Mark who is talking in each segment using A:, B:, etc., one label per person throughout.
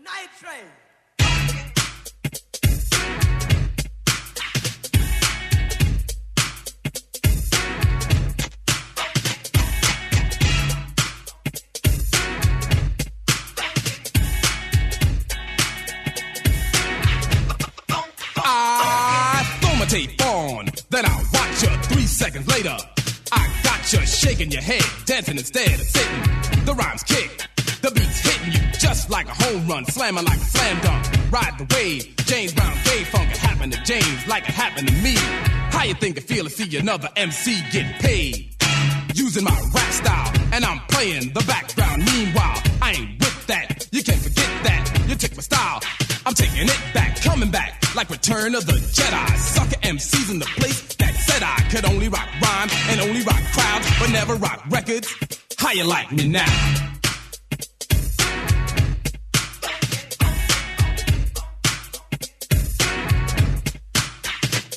A: Night Train.
B: Tape on, then I'll watch you 3 seconds later. I got you shaking your head, dancing instead of sitting. The rhymes kick, the beat's hitting you just like a home run, slamming like a slam dunk. Ride the wave, James Brown gay funk. It happened to James like it happened to me. How you think it feel to see another MC get paid? Using my rap style, and I'm playing the background. Meanwhile, I ain't with that. You can't forget that. You take my style, I'm taking it back, coming back like Return of the Jedi. Sucker MCs in the place that said I could only rock rhyme and only rock crowds, but never rock records. How you like me now?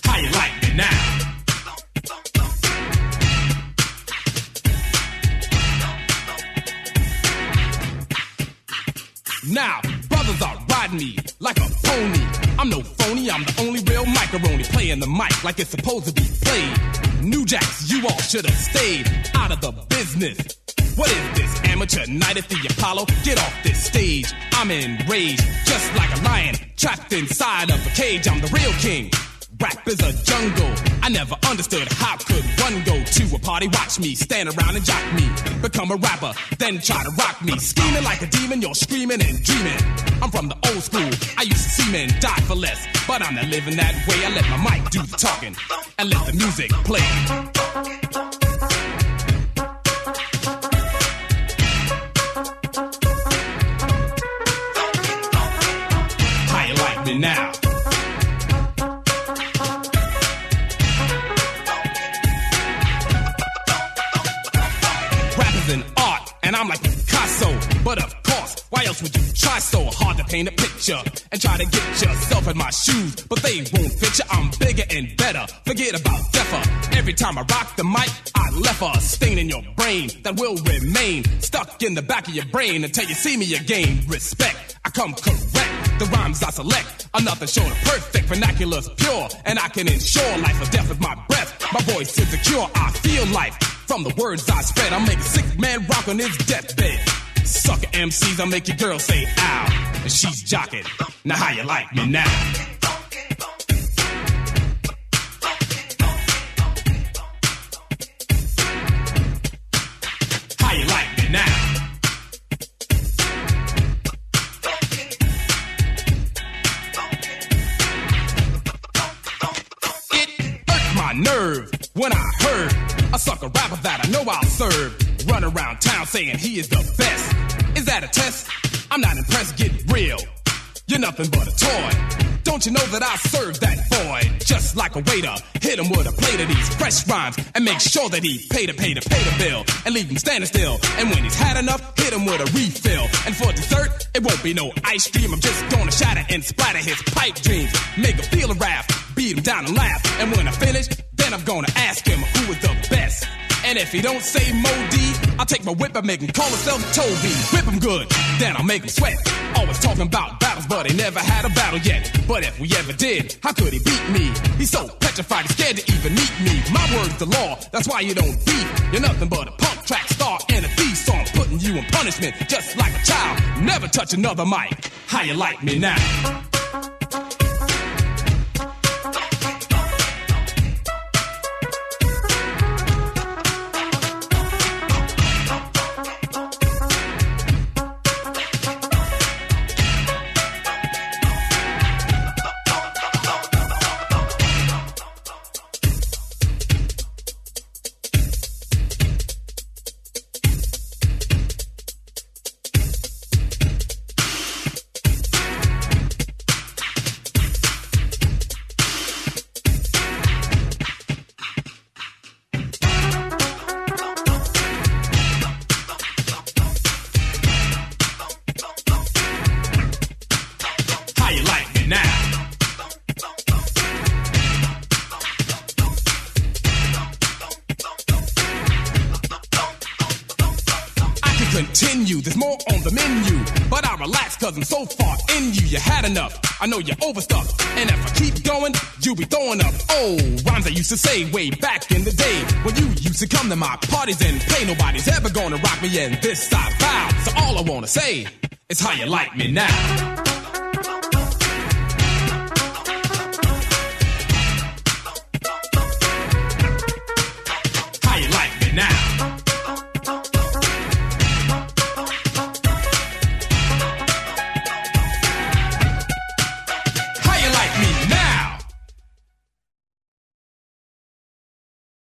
B: How you like me now? Now, brothers are riding me like a pony. I'm no phony, I'm the only real macaroni, playing the mic like it's supposed to be played. New Jacks, you all should have stayed out of the business. What is this, amateur night at the Apollo? Get off this stage, I'm enraged, just like a lion trapped inside of a cage. I'm the real king. Rap is a jungle. I never understood how could one go to a party, watch me, stand around and jock me, become a rapper, then try to rock me. Scheming like a demon, you're screaming and dreaming. I'm from the old school. I used to see men die for less, but I'm not living that way. I let my mic do the talking and let the music play. How you like me now? An art, and I'm like Picasso. But of course, why else would you try so hard to paint a picture and try to get yourself in my shoes? But they won't fit you, I'm bigger and better. Forget about deafer. Every time I rock the mic, I left a stain in your brain that will remain stuck in the back of your brain until you see me again. Respect, I come correct. The rhymes I select are nothing short of perfect. Vernacular's pure, and I can ensure life or death with my breath. My voice is secure, I feel life from the words I spread. I'll make a sick man rock on his deathbed. Sucker MCs, I'll make your girl say ow, and she's jocking. Now how you like me now? How you like me now? It hurt my nerve when I heard a sucker rapper that I know I'll serve run around town saying he is the best. Is that a test? I'm not impressed, get real. You're nothing but a toy. Don't you know that I serve that boy just like a waiter? Hit him with a plate of these fresh rhymes and make sure that he pay the bill and leave him standing still. And when he's had enough, hit him with a refill. And for dessert, it won't be no ice cream. I'm just gonna shatter and splatter his pipe dreams. Make him feel a wrath, beat him down and laugh. And when I finish, then I'm gonna ask him who is the best. And if he don't say Mo D, I'll take my whip and make him call himself Toby. Whip him good, then I'll make him sweat. Always talking about battles, but he never had a battle yet. But if we ever did, how could he beat me? He's so petrified, he's scared to even meet me. My word's the law, that's why you don't beef. You're nothing but a punk track star and a thief, so I'm putting you in punishment just like a child. Never touch another mic. How you like me now? you. There's more on the menu, but I relax cause I'm so far in you. You had enough, I know you're overstuffed, and if I keep going, you'll be throwing up. Oh, rhymes I used to say way back in the day when you used to come to my parties and play. Nobody's ever gonna rock me, and this I vow. So all I wanna say is how you like me now.